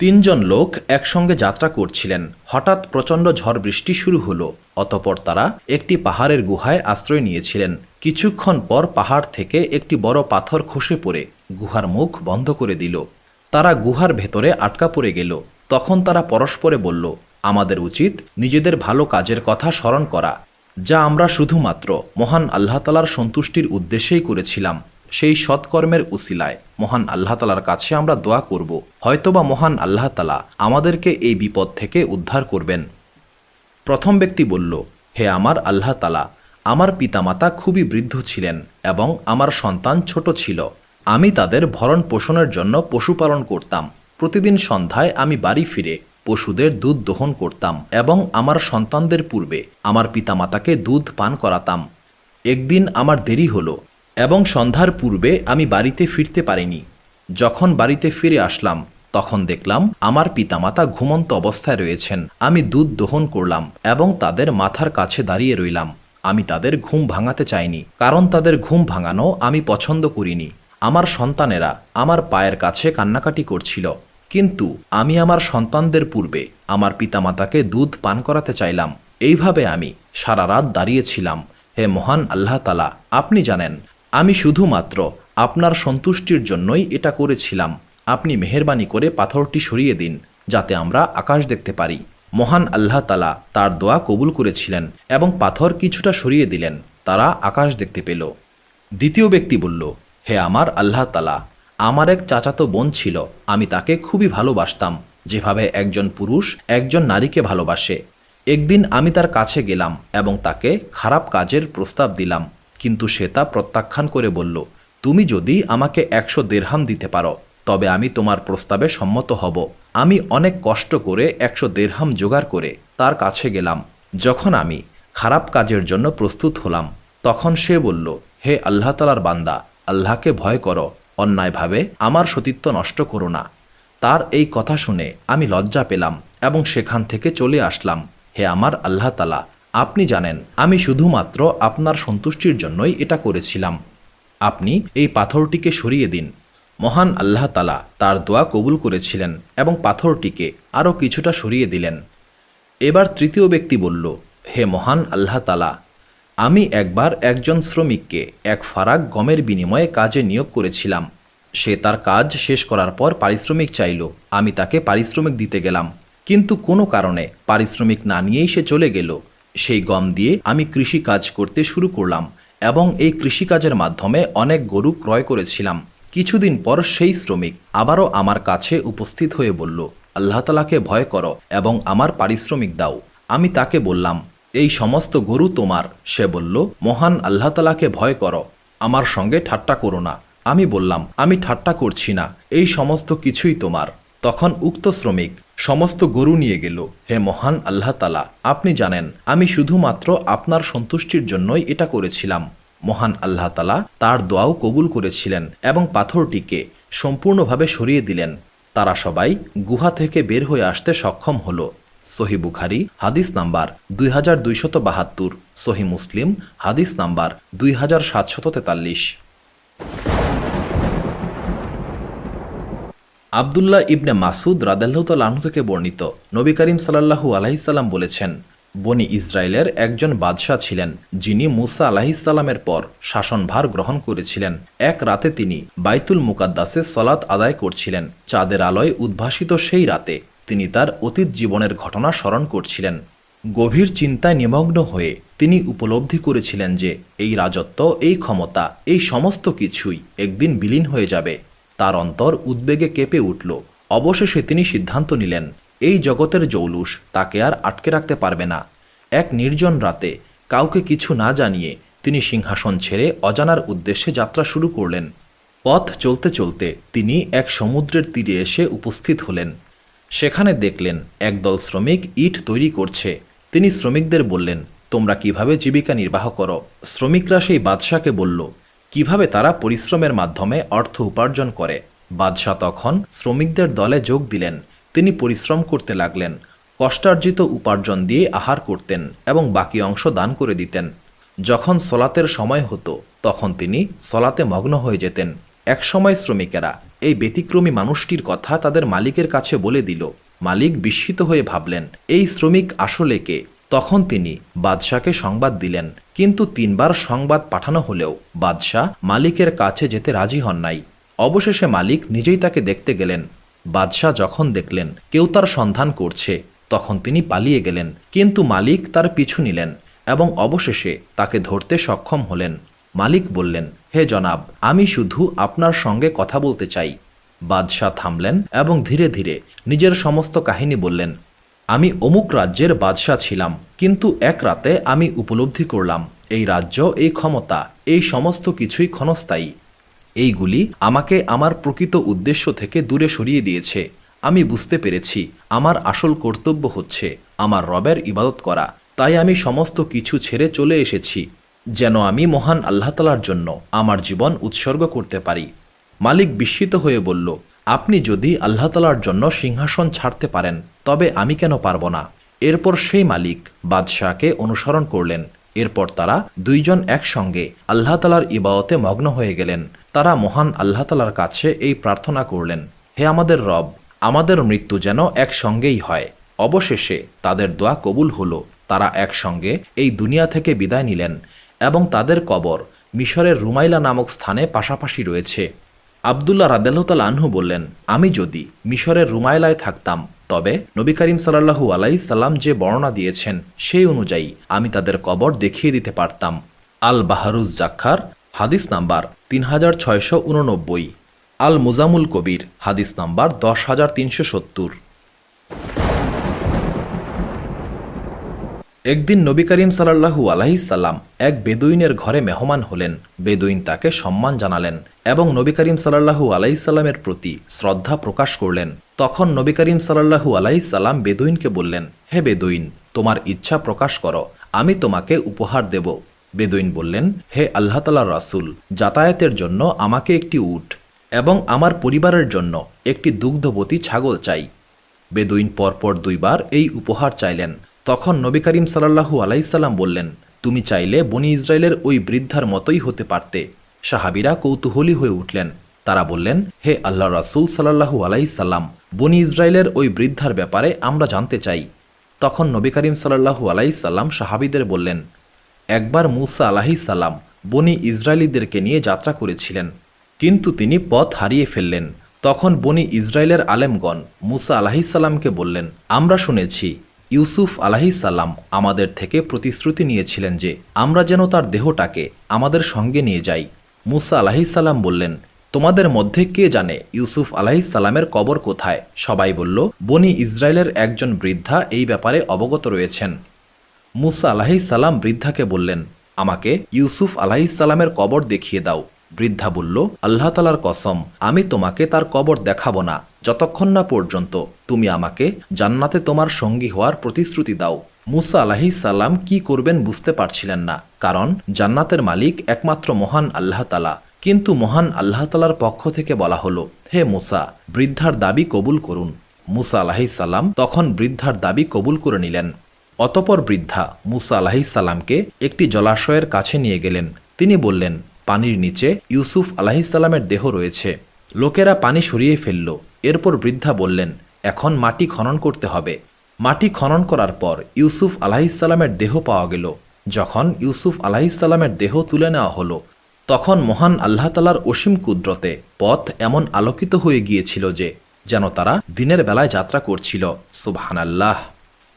তিনজন লোক একসঙ্গে যাত্রা করছিলেন। হঠাৎ প্রচণ্ড ঝড় বৃষ্টি শুরু হলো। অতঃপর তারা একটি পাহাড়ের গুহায় আশ্রয় নিয়েছিলেন। কিছুক্ষণ পর পাহাড় থেকে একটি বড় পাথর খসে পড়ে গুহার মুখ বন্ধ করে দিল। তারা গুহার ভেতরে আটকা পড়ে গেল। তখন তারা পরস্পরে বলল, আমাদের উচিত নিজেদের ভালো কাজের কথা স্মরণ করা, যা আমরা শুধুমাত্র মহান আল্লাহ তাআলার সন্তুষ্টির উদ্দেশ্যেই করেছিলাম। সেই সৎকর্মের উসিলায় মহান আল্লাহ তাআলার কাছে আমরা দোয়া করব, হয়তোবা মহান আল্লাহ তাআলা আমাদেরকে এই বিপদ থেকে উদ্ধার করবেন। প্রথম ব্যক্তি বলল, হে আমার আল্লাহ তাআলা, আমার পিতামাতা খুবই বৃদ্ধ ছিলেন এবং আমার সন্তান ছোট ছিল। আমি তাদের ভরণ পোষণের জন্য পশুপালন করতাম। প্রতিদিন সন্ধ্যায় আমি বাড়ি ফিরে পশুদের দুধ দহন করতাম এবং আমার সন্তানদের পূর্বে আমার পিতামাতাকে দুধ পান করাতাম। একদিন আমার দেরি হলো এবং সন্ধ্যার পূর্বে আমি বাড়িতে ফিরতে পারিনি। যখন বাড়িতে ফিরে আসলাম তখন দেখলাম আমার পিতামাতা ঘুমন্ত অবস্থায় রয়েছেন। আমি দুধ দহন করলাম এবং তাদের মাথার কাছে দাঁড়িয়ে রইলাম। আমি তাদের ঘুম ভাঙাতে চাইনি, কারণ তাদের ঘুম ভাঙানো আমি পছন্দ করিনি। আমার সন্তানেরা আমার পায়ের কাছে কান্নাকাটি করছিল, কিন্তু আমি আমার সন্তানদের পূর্বে আমার পিতামাতাকে দুধ পান করাতে চাইলাম। এইভাবে আমি সারা রাত দাঁড়িয়েছিলাম। হে মহান আল্লাহ তাআলা, আপনি জানেন আমি শুধুমাত্র আপনার সন্তুষ্টির জন্যই এটা করেছিলাম। আপনি মেহেরবানি করে পাথরটি সরিয়ে দিন, যাতে আমরা আকাশ দেখতে পারি। মহান আল্লাহ তাআলা তার দোয়া কবুল করেছিলেন এবং পাথর কিছুটা সরিয়ে দিলেন। তারা আকাশ দেখতে পেল। দ্বিতীয় ব্যক্তি বলল, হে আমার আল্লাহ তাআলা, আমার এক চাচাতো বোন ছিল। আমি তাকে খুবই ভালোবাসতাম, যেভাবে একজন পুরুষ একজন নারীকে ভালোবাসে। একদিন আমি তার কাছে গেলাম এবং তাকে খারাপ কাজের প্রস্তাব দিলাম, কিন্তু সে তা প্রত্যাখ্যান করে বলল, তুমি যদি আমাকে 100 দিরহাম দিতে পারো তবে আমি তোমার প্রস্তাবে সম্মত হব। আমি অনেক কষ্ট করে 100 দিরহাম জোগাড় করে তার কাছে গেলাম। যখন আমি খারাপ কাজের জন্য প্রস্তুত হলাম তখন সে বলল, হে আল্লাহ তাআলার বান্দা, আল্লাহকে ভয় করো, অন্যায়ভাবে আমার সতীত্ব নষ্ট করো না। তার এই কথা শুনে আমি লজ্জা পেলাম এবং সেখান থেকে চলে আসলাম। হে আমার আল্লাহ তাআলা, আপনি জানেন আমি শুধুমাত্র আপনার সন্তুষ্টির জন্যই এটা করেছিলাম। আপনি এই পাথরটিকে সরিয়ে দিন। মহান আল্লাহ তাআলা তার দোয়া কবুল করেছিলেন এবং পাথরটিকে আরও কিছুটা সরিয়ে দিলেন। এবার তৃতীয় ব্যক্তি বলল, হে মহান আল্লাহ তাআলা, আমি একবার একজন শ্রমিককে এক ফারাক গমের বিনিময়ে কাজে নিয়োগ করেছিলাম। সে তার কাজ শেষ করার পর পারিশ্রমিক চাইল। আমি তাকে পারিশ্রমিক দিতে গেলাম, কিন্তু কোনো কারণে পারিশ্রমিক না নিয়েই সে চলে গেল। সেই গম দিয়ে আমি কৃষি কাজ করতে শুরু করলাম এবং এই কৃষিকাজের মাধ্যমে অনেক গরু ক্রয় করেছিলাম। কিছুদিন পর সেই শ্রমিক আবারও আমার কাছে উপস্থিত হয়ে বলল, আল্লাহ তাআলাকে ভয় করো এবং আমার পারিশ্রমিক দাও। আমি তাকে বললাম, এই সমস্ত গরু তোমার। সে বলল, মহান আল্লাহ তাআলাকে ভয় করো, আমার সঙ্গে ঠাট্টা করো না। আমি বললাম, আমি ঠাট্টা করছি না, এই সমস্ত কিছুই তোমার। তখন উক্ত শ্রমিক সমস্ত গরু নিয়ে গেল। হে মহান আল্লাহ তাআলা, আপনি জানেন আমি শুধুমাত্র আপনার সন্তুষ্টির জন্যই এটা করেছিলাম। মহান আল্লাহ তাআলা তার দোয়াও কবুল করেছিলেন এবং পাথরটিকে সম্পূর্ণভাবে সরিয়ে দিলেন। তারা সবাই গুহা থেকে বের হয়ে আসতে সক্ষম হল। সহিহ বুখারী হাদিস নাম্বার 2272, সহিহ মুসলিম হাদিস নাম্বার 2743। আব্দুল্লাহ ইবনে মাসুদ রাদিয়াল্লাহু তাআলা আনহু থেকে বর্ণিত, নবী করিম সাল্লাল্লাহু আলাইহি সাল্লাম বলেছেন, বনি ইসরায়েলের একজন বাদশাহ ছিলেন, যিনি মুসা আলাইহিস সালামের পর শাসনভার গ্রহণ করেছিলেন। এক রাতে তিনি বাইতুল মুকাদ্দাসে সলাত আদায় করছিলেন। চাঁদের আলোয় উদ্ভাসিত সেই রাতে তিনি তার অতীত জীবনের ঘটনা স্মরণ করছিলেন। গভীর চিন্তায় নিমগ্ন হয়ে তিনি উপলব্ধি করেছিলেন যে এই রাজত্ব, এই ক্ষমতা, এই সমস্ত কিছুই একদিন বিলীন হয়ে যাবে। তার অন্তর উদ্বেগে কেঁপে উঠল। অবশেষে তিনি সিদ্ধান্ত নিলেন, এই জগতের জৌলুস তাকে আর আটকে রাখতে পারবে না। এক নির্জন রাতে কাউকে কিছু না জানিয়ে তিনি সিংহাসন ছেড়ে অজানার উদ্দেশ্যে যাত্রা শুরু করলেন। পথ চলতে চলতে তিনি এক সমুদ্রের তীরে এসে উপস্থিত হলেন। সেখানে দেখলেন একদল শ্রমিক ইট তৈরি করছে। তিনি শ্রমিকদের বললেন, তোমরা কিভাবে জীবিকা নির্বাহ করো? শ্রমিকরা সেই বাদশাকে বলল, কিভাবে তারা পরিশ্রমের মাধ্যমে অর্থ উপার্জন করে। বাদশাহ তখন শ্রমিকদের দলে যোগ দিলেন। তিনি পরিশ্রম করতে লাগলেন। কষ্টার্জিত উপার্জন দিয়ে আহার করতেন এবং বাকি অংশ দান করে দিতেন। যখন সলাতের সময় হতো তখন তিনি সলাতে মগ্ন হয়ে যেতেন। একসময় শ্রমিকেরা এই ব্যতিক্রমী মানুষটির কথা তাদের মালিকের কাছে বলে দিল। মালিক বিস্মিত হয়ে ভাবলেন, এই শ্রমিক আসলে কে? তখন তিনি বাদশাকে সংবাদ দিলেন, কিন্তু 3 বার সংবাদ পাঠানো হলেও বাদশাহ মালিকের কাছে যেতে রাজি হন নাই। অবশেষে মালিক নিজেই তাকে দেখতে গেলেন। বাদশাহ যখন দেখলেন কেউ তার সন্ধান করছে, তখন তিনি পালিয়ে গেলেন, কিন্তু মালিক তার পিছু নিলেন এবং অবশেষে তাকে ধরতে সক্ষম হলেন। মালিক বললেন, হে জনাব, আমি শুধু আপনার সঙ্গে কথা বলতে চাই। বাদশাহ থামলেন এবং ধীরে ধীরে নিজের সমস্ত কাহিনী বললেন। আমি অমুক রাজ্যের বাদশাহ ছিলাম, কিন্তু এক রাতে আমি উপলব্ধি করলাম এই রাজ্য, এই ক্ষমতা, এই সমস্ত কিছুই ক্ষণস্থায়ী। এইগুলি আমাকে আমার প্রকৃত উদ্দেশ্য থেকে দূরে সরিয়ে দিয়েছে। আমি বুঝতে পেরেছি আমার আসল কর্তব্য হচ্ছে আমার রবের ইবাদত করা। তাই আমি সমস্ত কিছু ছেড়ে চলে এসেছি, যেন আমি মহান আল্লাহ তাআলার জন্য আমার জীবন উৎসর্গ করতে পারি। মালিক বিস্মিত হয়ে বলল, আপনি যদি আল্লাহ তাআলার জন্য সিংহাসন ছাড়তে পারেন, তবে আমি কেন পারব না? এরপর সেই মালিক বাদশাহকে অনুসরণ করলেন। এরপর তারা 2 জন একসঙ্গে আল্লাহ তাআলার ইবাদতে মগ্ন হয়ে গেলেন। তারা মহান আল্লাহ তাআলার কাছে এই প্রার্থনা করলেন, হে আমাদের রব, আমাদের মৃত্যু যেন একসঙ্গেই হয়। অবশেষে তাদের দোয়া কবুল হলো। তারা একসঙ্গে এই দুনিয়া থেকে বিদায় নিলেন এবং তাদের কবর মিশরের রুমাইলা নামক স্থানে পাশাপাশি রয়েছে। আবদুল্লাহ রাদিয়াল্লাহু তাআলা আনহু বললেন, আমি যদি মিশরের রুমাইলায় থাকতাম, তবে নবী করিম সাল্লাল্লাহু আলাইহি সাল্লাম যে বর্ণনা দিয়েছেন সেই অনুযায়ী আমি তাদের কবর দেখিয়ে দিতে পারতাম। আল বাহারুজ জাক্ষার, হাদিস নাম্বার 3689। আল মুজামুল কবির, হাদিস নাম্বার 10370। একদিন নবী করিম সাল্লাল্লাহু আলাইহি সাল্লাম এক বেদুইনের ঘরে মেহমান হলেন। বেদুইন তাকে সম্মান জানালেন এবং নবী করিম সাল্লাল্লাহু আলাইহি সাল্লামের প্রতি শ্রদ্ধা প্রকাশ করলেন। তখন নবী করিম সাল্লাল্লাহু আলাইহি সাল্লাম বেদুইনকে বললেন, হে বেদুইন, তোমার ইচ্ছা প্রকাশ করো, আমি তোমাকে উপহার দেব। বেদুইন বললেন, হে আল্লাহ তাআলার রাসূল, যাতায়াতের জন্য আমাকে একটি উট এবং আমার পরিবারের জন্য একটি দুগ্ধবতী ছাগল চাই। বেদুইন পরপর 2 বার এই উপহার চাইলেন। তখন নবী করিম সাল্লাল্লাহু আলাইহি সাল্লাম বললেন, তুমি চাইলে বনি ইসরায়েলের ওই বৃদ্ধার মতোই হতে পারতে। সাহাবীরা কৌতূহলী হয়ে উঠলেন। তারা বললেন, হে আল্লাহর রাসূল সাল্লাল্লাহু আলাইহি সাল্লাম, বনি ইসরায়েলের ওই বৃদ্ধার ব্যাপারে আমরা জানতে চাই। তখন নবী করিম সাল্লাল্লাহু আলাইহি সাল্লাম সাহাবীদের বললেন, একবার মূসা আলাইহিস সালাম বনি ইসরায়েলীদেরকে নিয়ে যাত্রা করেছিলেন, কিন্তু তিনি পথ হারিয়ে ফেললেন। তখন বনি ইসরায়েলের আলেমগণ মূসা আলাইহিস সালামকে বললেন, আমরা শুনেছি ইউসুফ আলাইহিস সালাম আমাদের থেকে প্রতিশ্রুতি নিয়েছিলেন যে আমরা যেন তার দেহটাকে আমাদের সঙ্গে নিয়ে যাই। মূসা আলাইহিস সালাম বললেন, তোমাদের মধ্যে কে জানে ইউসুফ আলাইহিস সালামের কবর কোথায়? সবাই বলল, বনি ইসরায়েলের একজন বৃদ্ধা এই ব্যাপারে অবগত রয়েছেন। মূসা আলাইহিস সালাম বৃদ্ধাকে বললেন, আমাকে ইউসুফ আলাইহিস সালামের কবর দেখিয়ে দাও। বৃদ্ধা বলল, আল্লাহ তাআলার কসম, আমি তোমাকে তার কবর দেখাবো না যতক্ষণ না পর্যন্ত তুমি আমাকে জান্নাতে তোমার সঙ্গী হওয়ার প্রতিশ্রুতি দাও। মূসা আলাইহিস সালাম কি করবেন বুঝতে পারছিলেন না, কারণ জান্নাতের মালিক একমাত্র মহান আল্লাহ তাআলা। কিন্তু মহান আল্লাহ তাআলার পক্ষ থেকে বলা হলো, হে মূসা, বৃদ্ধার দাবি কবুল করুন। মূসা আলাইহিস সালাম তখন বৃদ্ধার দাবি কবুল করে নিলেন। অতপর বৃদ্ধা মূসা আলাইহিস সালামকে একটি জলাশয়ের কাছে নিয়ে গেলেন। তিনি বললেন, পানির নিচে ইউসুফ আলাইহিস সালামের দেহ রয়েছে। লোকেরা পানি সরিয়ে ফেলল। এরপর বৃদ্ধা বললেন, এখন মাটি খনন করতে হবে। মাটি খনন করার পর ইউসুফ আলাইহিস সালামের দেহ পাওয়া গেল। যখন ইউসুফ আলাইহিস সালামের দেহ তুলে নেওয়া হলো, তখন মহান আল্লাহ তাআলার অসীম কুদরতে পথ এমন আলোকিত হয়ে গিয়েছিল যে যেন তারা দিনের বেলায় যাত্রা করছিল। সুবহানাল্লাহ।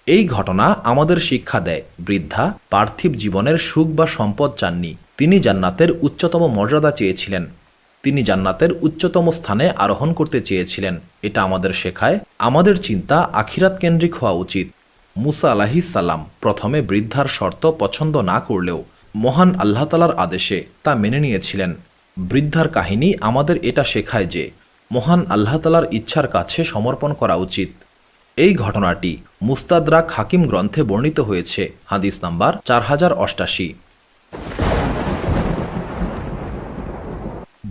এই ঘটনা আমাদের শিক্ষা দেয়, বৃদ্ধা পার্থিব জীবনের সুখ বা সম্পদ চাননি। তিনি জান্নাতের উচ্চতম মর্যাদা চেয়েছিলেন। তিনি জান্নাতের উচ্চতম স্থানে আরোহণ করতে চেয়েছিলেন। এটা আমাদের শেখায় আমাদের চিন্তা আখিরাত কেন্দ্রিক হওয়া উচিত। মূসা আলাইহিস সালাম প্রথমে বৃদ্ধার শর্ত পছন্দ না করলেও মহান আল্লাহ তাআলার আদেশে তা মেনে নিয়েছিলেন। বৃদ্ধার কাহিনী আমাদের এটা শেখায় যে মহান আল্লাহ তাআলার ইচ্ছার কাছে সমর্পণ করা উচিত। এই ঘটনাটি মুস্তাদরাক হাকিম গ্রন্থে বর্ণিত হয়েছে, হাদিস নাম্বার 4088।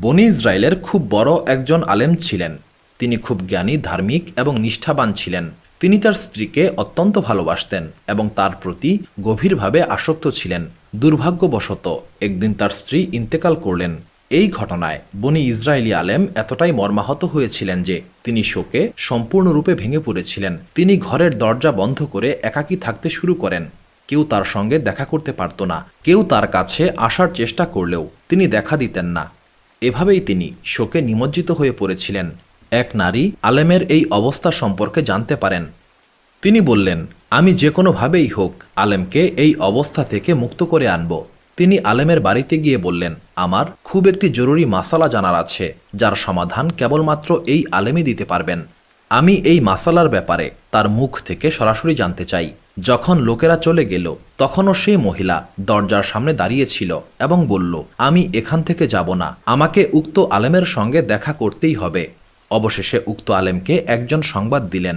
বনি ইসরায়েলের খুব বড় একজন আলেম ছিলেন। তিনি খুব জ্ঞানী, ধার্মিক এবং নিষ্ঠাবান ছিলেন। তিনি তার স্ত্রীকে অত্যন্ত ভালোবাসতেন এবং তার প্রতি গভীরভাবে আসক্ত ছিলেন। দুর্ভাগ্যবশত একদিন তার স্ত্রী ইন্তেকাল করলেন। এই ঘটনায় বনি ইসরায়েলি আলেম এতটাই মর্মাহত হয়েছিলেন যে তিনি শোকে সম্পূর্ণরূপে ভেঙে পড়েছিলেন। তিনি ঘরের দরজা বন্ধ করে একাকী থাকতে শুরু করেন। কেউ তার সঙ্গে দেখা করতে পারত না। কেউ তার কাছে আসার চেষ্টা করলেও তিনি দেখা দিতেন না। এভাবেই তিনি শোকে নিমজ্জিত হয়ে পড়েছিলেন। এক নারী আলেমের এই অবস্থা সম্পর্কে জানতে পারেন। তিনি বললেন, আমি যে কোনোভাবেই হোক আলেমকে এই অবস্থা থেকে মুক্ত করে আনব। তিনি আলেমের বাড়িতে গিয়ে বললেন, আমার খুব একটি জরুরি মাসালা জানার আছে, যার সমাধান কেবলমাত্র এই আলেমই দিতে পারবেন। আমি এই মাসালার ব্যাপারে তার মুখ থেকে সরাসরি জানতে চাই। যখন লোকেরা চলে গেল তখনও সেই মহিলা দরজার সামনে দাঁড়িয়েছিল এবং বলল, আমি এখান থেকে যাব না, আমাকে উক্ত আলেমের সঙ্গে দেখা করতেই হবে। অবশেষে উক্ত আলেমকে একজন সংবাদ দিলেন,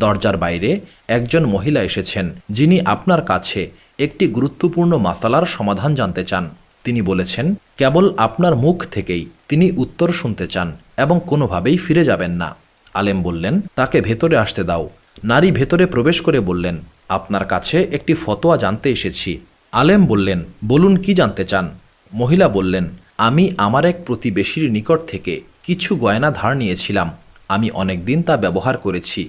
দরজার বাইরে একজন মহিলা এসেছেন, যিনি আপনার কাছে একটি গুরুত্বপূর্ণ মাসালার সমাধান জানতে চান। তিনি বলেছেন, কেবল আপনার মুখ থেকেই তিনি উত্তর শুনতে চান এবং কোনোভাবেই ফিরে যাবেন না। আলেম বললেন, তাকে ভেতরে আসতে দাও। নারী ভেতরে প্রবেশ করে বললেন, আপনার কাছে একটি ফতোয়া জানতে এসেছি। আলেম বললেন, বলুন কি জানতে চান? মহিলা বললেন, আমি আমার এক প্রতিবেশীর নিকট থেকে কিছু গয়না ধার নিয়েছিলাম। আমি অনেকদিন তা ব্যবহার করেছি।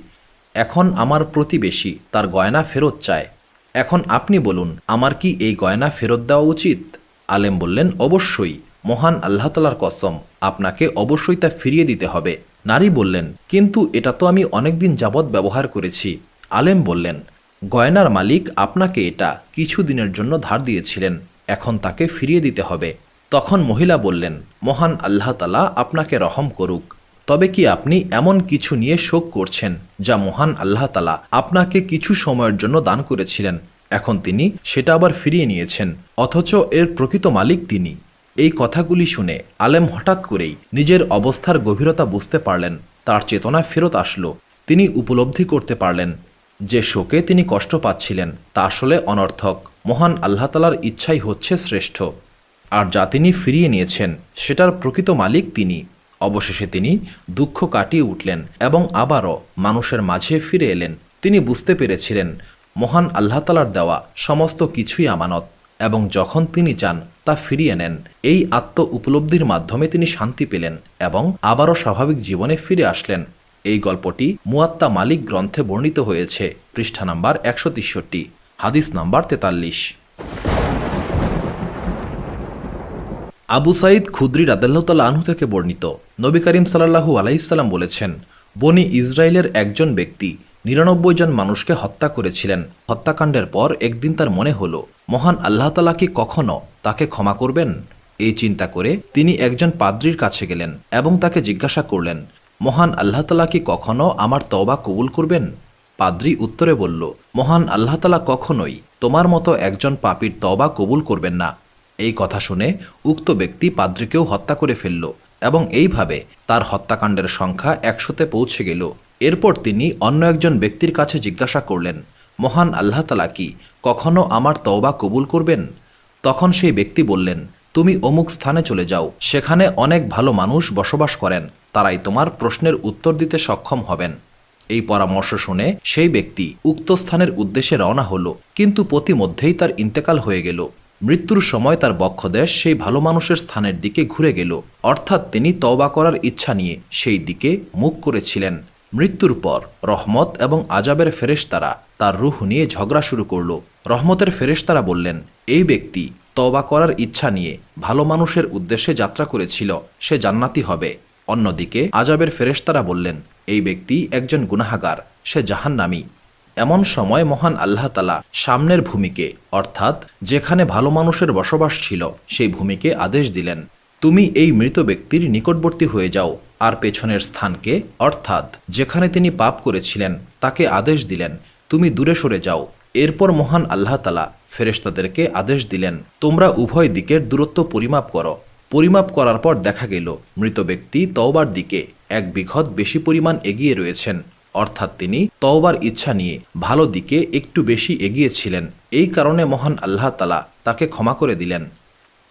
এখন আমার প্রতিবেশী তার গয়না ফেরত চায়। এখন আপনি বলুন, আমার কি এই গয়না ফেরত দেওয়া উচিত? আলেম বললেন, অবশ্যই, মহান আল্লাহ তাআলার কসম, আপনাকে অবশ্যই তা ফিরিয়ে দিতে হবে। নারী বললেন, কিন্তু এটা তো আমি অনেকদিন যাবৎ ব্যবহার করেছি। আলেম বললেন, গয়নার মালিক আপনাকে এটা কিছু দিনের জন্য ধার দিয়েছিলেন, এখন তাকে ফিরিয়ে দিতে হবে। তখন মহিলা বললেন, মহান আল্লাহ তাআলা আপনাকে রহম করুক। তবে কি আপনি এমন কিছু নিয়ে শোক করছেন যা মহান আল্লাহ তাআলা আপনাকে কিছু সময়ের জন্য দান করেছিলেন, এখন তিনি সেটা আবার ফিরিয়ে নিয়েছেন, অথচ এর প্রকৃত মালিক তিনি? এই কথাগুলি শুনে আলেম হঠাৎ করেই নিজের অবস্থার গভীরতা বুঝতে পারলেন। তার চেতনা ফেরত আসলো। তিনি উপলব্ধি করতে পারলেন যে শোকে তিনি কষ্ট পাচ্ছিলেন তা আসলে অনর্থক। মহান আল্লাহ তাআলার ইচ্ছাই হচ্ছে শ্রেষ্ঠ, আর যা তিনি ফিরিয়ে নিয়েছেন সেটার প্রকৃত মালিক তিনি। অবশেষে তিনি দুঃখ কাটিয়ে উঠলেন এবং আবারও মানুষের মাঝে ফিরে এলেন। তিনি বুঝতে পেরেছিলেন মহান আল্লাহ তাআলার দেওয়া সমস্ত কিছুই আমানত, এবং যখন তিনি চান তা ফিরিয়ে নেন। এই আত্ম উপলব্ধির মাধ্যমে তিনি শান্তি পেলেন এবং আবারও স্বাভাবিক জীবনে ফিরে আসলেন। এই গল্পটি মুয়াত্তা মালিক গ্রন্থে বর্ণিত হয়েছে, পৃষ্ঠা নাম্বার 163, হাদিস নাম্বার 43। আবু সাঈদ খুদরি রাদিয়াল্লাহু তাআলা আনহু থেকে বর্ণিত, নবী করিম সাল্লাল্লাহু আলাইহি সাল্লাম বলেছেন, বনি ইসরায়েলের একজন ব্যক্তি 99 জন মানুষকে হত্যা করেছিলেন। হত্যাকাণ্ডের পর একদিন তার মনে হলো, মহান আল্লাহ তাআলা কি কখনো তাকে ক্ষমা করবেন? এই চিন্তা করে তিনি একজন পাদ্রীর কাছে গেলেন এবং তাকে জিজ্ঞাসা করলেন, মহান আল্লাহ তাআলা কি কখনো আমার তওবা কবুল করবেন? পাদ্রী উত্তরে বলল, মহান আল্লাহ তাআলা কখনোই তোমার মতো একজন পাপীর তওবা কবুল করবেন না। এই কথা শুনে উক্ত ব্যক্তি পাদ্রীকেও হত্যা করে ফেলল এবং এইভাবে তার হত্যাকাণ্ডের সংখ্যা 100-তে পৌঁছে গেল। এরপর তিনি অন্য একজন ব্যক্তির কাছে জিজ্ঞাসা করলেন, মহান আল্লাহ তাআলা কি কখনো আমার তওবা কবুল করবেন? তখন সেই ব্যক্তি বললেন, তুমি অমুক স্থানে চলে যাও, সেখানে অনেক ভালো মানুষ বসবাস করেন, তারাই তোমার প্রশ্নের উত্তর দিতে সক্ষম হবেন। এই পরামর্শ শুনে সেই ব্যক্তি উক্ত স্থানের উদ্দেশ্যে রওনা হলো, কিন্তু পথিমধ্যেই তার ইন্তেকাল হয়ে গেল। মৃত্যুর সময় তার বক্ষদেশ সেই ভালো মানুষের স্থানের দিকে ঘুরে গেল, অর্থাৎ তিনি তওবা করার ইচ্ছা নিয়ে সেই দিকে মুখ করেছিলেন। মৃত্যুর পর রহমত এবং আজাবের ফেরেশতারা তার রূহ নিয়ে ঝগড়া শুরু করল। রহমতের ফেরেশতারা বললেন, এই ব্যক্তি তওবা করার ইচ্ছা নিয়ে ভালো মানুষের উদ্দেশ্যে যাত্রা করেছিল, সে জান্নাতি হবে। অন্যদিকে আজাবের ফেরেশতারা বললেন, এই ব্যক্তি একজন গুনাহগার, সে জাহান্নামী। এমন সময় মহান আল্লাহ তাআলা সামনের ভূমিকে, অর্থাৎ যেখানে ভালো মানুষের বসবাস ছিল সেই ভূমিকে আদেশ দিলেন, তুমি এই মৃত ব্যক্তির নিকটবর্তী হয়ে যাও, আর পেছনের স্থানকে, অর্থাৎ যেখানে তিনি পাপ করেছিলেন তাকে আদেশ দিলেন, তুমি দূরে সরে যাও। এরপর মহান আল্লাহ তাআলা ফেরেশতাদেরকে আদেশ দিলেন, তোমরা উভয় দিকের দূরত্ব পরিমাপ করো। পরিমাপ করার পর দেখা গেল মৃত ব্যক্তি তওবার দিকে 1 বিঘত বেশি পরিমাণ এগিয়ে রয়েছেন, অর্থাৎ তিনি তওবার ইচ্ছা নিয়ে ভালো দিকে একটু বেশি এগিয়েছিলেন। এই কারণে মহান আল্লাহ তাআলা তাকে ক্ষমা করে দিলেন।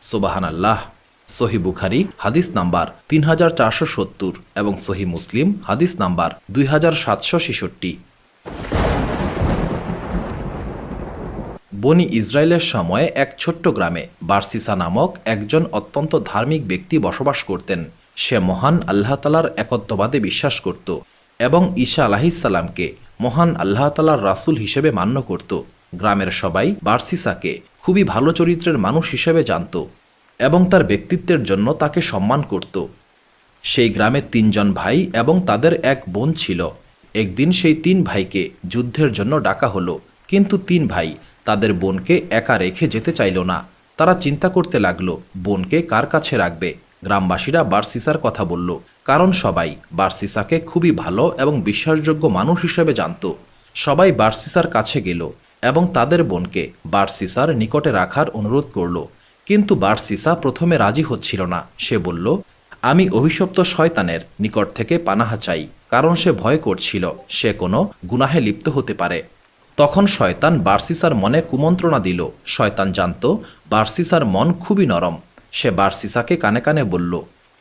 সুবহানাল্লাহ। সহিহ বুখারী হাদিস নাম্বার 3470 এবং সহিহ মুসলিম হাদিস নাম্বার 2766। বনি ইসরায়েলের সময়ে এক ছোট্ট গ্রামে বারসিসা নামক একজন অত্যন্ত ধার্মিক ব্যক্তি বসবাস করতেন। সে মহান আল্লাহ তাআলার একত্ববাদে বিশ্বাস করত এবং ঈসা আলাইহিসসালামকে মহান আল্লাহ তাআলার রাসূল হিসেবে মান্য করত। গ্রামের সবাই বারসিসাকে খুবই ভালো চরিত্রের মানুষ হিসেবে জানত এবং তার ব্যক্তিত্বের জন্য তাকে সম্মান করত। সেই গ্রামে ৩ জন ভাই এবং তাদের এক বোন ছিল। একদিন সেই ৩ ভাইকে যুদ্ধের জন্য ডাকা হলো, কিন্তু ৩ ভাই তাদের বোনকে একা রেখে যেতে চাইল না। তারা চিন্তা করতে লাগলো বোনকে কার কাছে রাখবে। গ্রামবাসীরা বারসিসার কথা বলল, কারণ সবাই বারসিসাকে খুবই ভালো এবং বিশ্বাসযোগ্য মানুষ হিসেবে জানত। সবাই বারসিসার কাছে গেল এবং তাদের বোনকে বারসিসার নিকটে রাখার অনুরোধ করল, কিন্তু বারসিসা প্রথমে রাজি হচ্ছিল না। সে বলল, আমি অভিশপ্ত শয়তানের নিকট থেকে পানাহা চাই, কারণ সে ভয় করছিল সে কোনো গুনাহে লিপ্ত হতে পারে। তখন শয়তান বারসিসার মনে কুমন্ত্রণা দিল। শয়তান জানত বারসিসার মন খুবই নরম। সে বারসিসাকে কানে কানে বলল,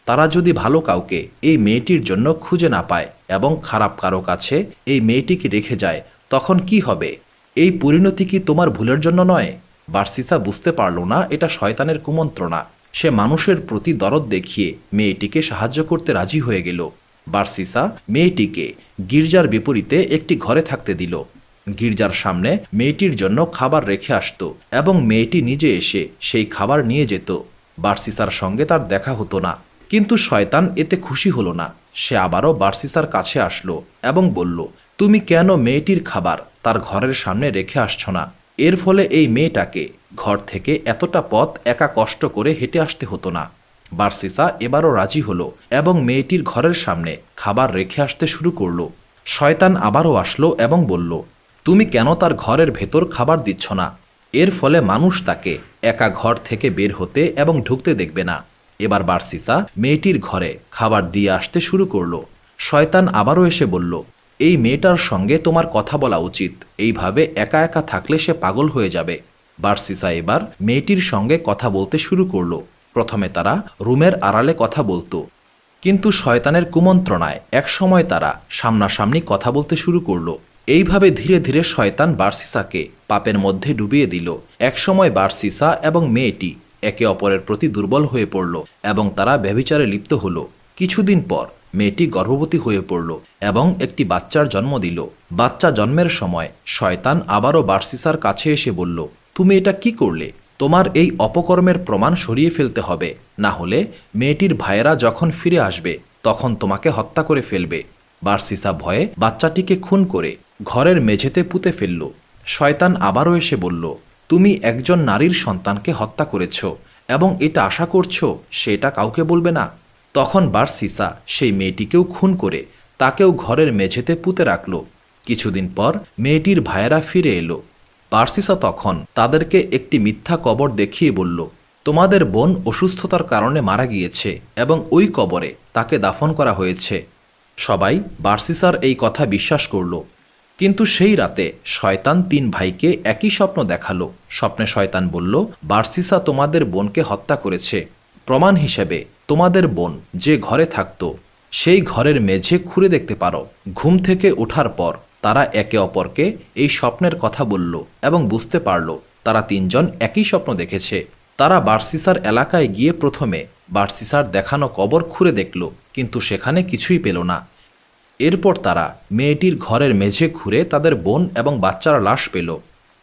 তারা যদি ভালো কাউকে এই মেয়েটির জন্য খুঁজে না পায় এবং খারাপ কারো কাছে এই মেয়েটিকে রেখে যায়, তখন কি হবে? এই পরিণতি কি তোমার ভুলের জন্য নয়? বারসিসা বুঝতে পারল না এটা শয়তানের কুমন্ত্রণা। সে মানুষের প্রতি দরদ দেখিয়ে মেয়েটিকে সাহায্য করতে রাজি হয়ে গেল। বারসিসা মেয়েটিকে গির্জার বিপরীতে একটি ঘরে থাকতে দিল। গির্জার সামনে মেয়েটির জন্য খাবার রেখে আসতো এবং মেয়েটি নিজে এসে সেই খাবার নিয়ে যেত। বারসিসার সঙ্গে তার দেখা হতো না, কিন্তু শয়তান এতে খুশি হলো না। সে আবারও বারসিসার কাছে আসলো এবং বলল, তুমি কেন মেয়েটির খাবার তার ঘরের সামনে রেখে আসছো না? এর ফলে এই মেয়েটাকে ঘর থেকে এতটা পথ একা কষ্ট করে হেঁটে আসতে হতো না। বারসিসা এবারও রাজি হলো এবং মেয়েটির ঘরের সামনে খাবার রেখে আসতে শুরু করলো। শয়তান আবারও আসলো এবং বলল, তুমি কেন তার ঘরের ভেতর খাবার দিচ্ছ না? এর ফলে মানুষ তাকে একা ঘর থেকে বের হতে এবং ঢুকতে দেখবে না। এবার বারসিসা মেয়েটির ঘরে খাবার দিয়ে আসতে শুরু করলো। শয়তান আবারও এসে বলল, এই মেয়েটার সঙ্গে তোমার কথা বলা উচিত, এইভাবে একা একা থাকলে সে পাগল হয়ে যাবে। বারসিসা এবার মেয়েটির সঙ্গে কথা বলতে শুরু করলো। প্রথমে তারা রুমের আড়ালে কথা বলতো, কিন্তু শয়তানের কুমন্ত্রণায় একসময় তারা সামনাসামনি কথা বলতে শুরু করলো। এইভাবে ধীরে ধীরে শয়তান বারসিসাকে পাপের মধ্যে ডুবিয়ে দিল। একসময় বারসিসা এবং মেয়েটি একে অপরের প্রতি দুর্বল হয়ে পড়ল এবং তারা ব্যভিচারে লিপ্ত হলো। কিছুদিন পর মেয়েটি গর্ভবতী হয়ে পড়ল এবং একটি বাচ্চার জন্ম দিল। বাচ্চা জন্মের সময় শয়তান আবারও বারসিসার কাছে এসে বলল, তুমি এটা কি করলে? তোমার এই অপকর্মের প্রমাণ সরিয়ে ফেলতে হবে, না হলে মেয়েটির ভাইয়েরা যখন ফিরে আসবে তখন তোমাকে হত্যা করে ফেলবে। বারসিসা ভয়ে বাচ্চাটিকে খুন করে ঘরের মেঝেতে পুঁতে ফেলল। শয়তান আবারও এসে বলল, তুমি একজন নারীর সন্তানকে হত্যা করেছ এবং এটা আশা করছো সেটা কাউকে বলবে না। তখন বারসিসা সেই মেয়েটিকেও খুন করে তাকেও ঘরের মেঝেতে পুঁতে রাখল। কিছুদিন পর মেয়েটির ভাইয়েরা ফিরে এলো। বারসিসা তখন তাদেরকে একটি মিথ্যা কবর দেখিয়ে বলল, তোমাদের বোন অসুস্থতার কারণে মারা গিয়েছে এবং ওই কবরে তাকে দাফন করা হয়েছে। সবাই বারসিসার এই কথা বিশ্বাস করল। কিন্তু সেই রাতে শয়তান ৩ ভাইকে একই স্বপ্ন দেখালো। স্বপ্নে শয়তান বলল, বারসিসা তোমাদের বোনকে হত্যা করেছে। প্রমাণ হিসেবে তোমাদের বোন যে ঘরে থাকত সেই ঘরের মেঝে খুঁড়ে দেখতে পারো। ঘুম থেকে ওঠার পর তারা একে অপরকে এই স্বপ্নের কথা বলল এবং বুঝতে পারল তারা ৩ জন একই স্বপ্ন দেখেছে। তারা বারসিসার এলাকায় গিয়ে প্রথমে বারসিসার দেখানো কবর খুঁড়ে দেখল, কিন্তু সেখানে কিছুই পেল না। এরপর তারা মেয়েটির ঘরের মেঝে খুঁড়ে তাদের বোন এবং বাচ্চার লাশ পেল।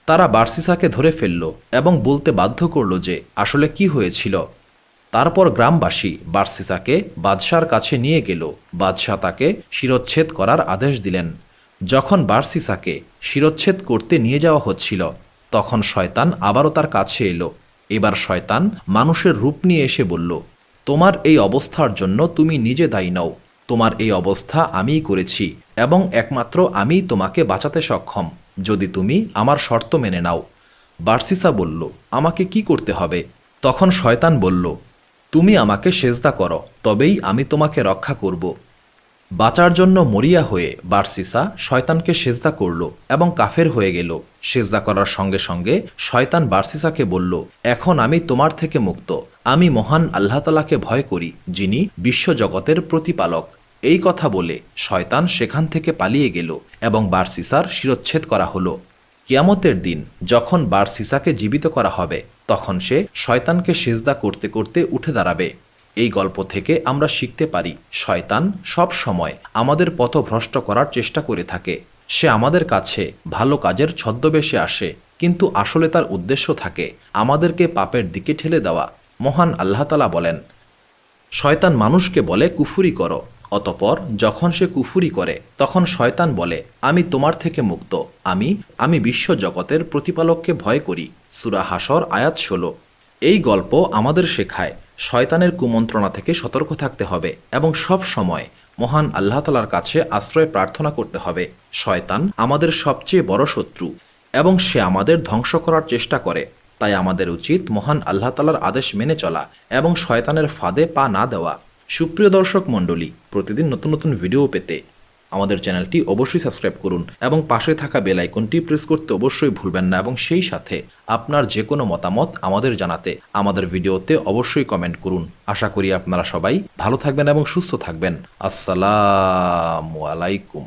তারা বারসিসাকে ধরে ফেলল এবং বলতে বাধ্য করল যে আসলে কি হয়েছিল। তারপর গ্রামবাসী বারসিসাকে বাদশার কাছে নিয়ে গেল। বাদশাহ তাকে শিরচ্ছেদ করার আদেশ দিলেন। যখন বারসিসাকে শিরচ্ছেদ করতে নিয়ে যাওয়া হচ্ছিল তখন শয়তান আবারও তার কাছে এলো। এবার শয়তান মানুষের রূপ নিয়ে এসে বলল, তোমার এই অবস্থার জন্য তুমি নিজে দায়ী নও। তোমার এই অবস্থা আমিই করেছি এবং একমাত্র আমিই তোমাকে বাঁচাতে সক্ষম, যদি তুমি আমার শর্ত মেনে নাও। বারসিসা বলল, আমাকে কি করতে হবে? তখন শয়তান বলল, তুমি আমাকে সেজদা করো, তবেই আমি তোমাকে রক্ষা করব। বাঁচার জন্য মরিয়া হয়ে বারসিসা শয়তানকে সেজদা করল এবং কাফের হয়ে গেল। সেজদা করার সঙ্গে সঙ্গে শয়তান বারসিসাকে বলল, এখন আমি তোমার থেকে মুক্ত। আমি মহান আল্লাহ তাআলাকে ভয় করি, যিনি বিশ্বজগতের প্রতিপালক। এই কথা বলে শয়তান সেখান থেকে পালিয়ে গেল এবং বারসিসার শিরচ্ছেদ করা হলো। কিয়ামতের দিন যখন বারসিসাকে জীবিত করা হবে তখন সে শয়তানকে সিজদা করতে করতে উঠে দাঁড়াবে। এই গল্প থেকে আমরা শিখতে পারি শয়তান সব সময় আমাদের পথভ্রষ্ট করার চেষ্টা করে থাকে। সে আমাদের কাছে ভালো কাজের ছদ্মবেশে আসে, কিন্তু আসলে তার উদ্দেশ্য থাকে আমাদেরকে পাপের দিকে ঠেলে দেওয়া। মহান আল্লাহ তাআলা বলেন, শয়তান মানুষকে বলে কুফরি করো, অতপর যখন সে কুফরি করে তখন শয়তান বলে আমি তোমার থেকে মুক্ত, আমি বিশ্ব জগতের প্রতিপালককে ভয় করি। সূরা হাশর আয়াত 16। এই গল্প আমাদের শেখায় শয়তানের কুমন্ত্রণা থেকে সতর্ক থাকতে হবে এবং সব সময় মহান আল্লাহ তাআলার কাছে আশ্রয় প্রার্থনা করতে হবে। শয়তান আমাদের সবচেয়ে বড় শত্রু এবং সে আমাদের ধ্বংস করার চেষ্টা করে। তাই আমাদের উচিত মহান আল্লাহ তাআলার আদেশ মেনে চলা এবং শয়তানের ফাঁদে পা না দেওয়া। সুপ্রিয় দর্শক মণ্ডলী, প্রতিদিন নতুন নতুন ভিডিও পেতে আমাদের চ্যানেলটি অবশ্যই সাবস্ক্রাইব করুন এবং পাশে থাকা বেল আইকনটি প্রেস করতে অবশ্যই ভুলবেন না এবং সেই সাথে আপনার যে কোনো মতামত আমাদের জানাতে আমাদের ভিডিওতে অবশ্যই কমেন্ট করুন। আশা করি আপনারা সবাই ভালো থাকবেন এবং সুস্থ থাকবেন। আসসালামু আলাইকুম।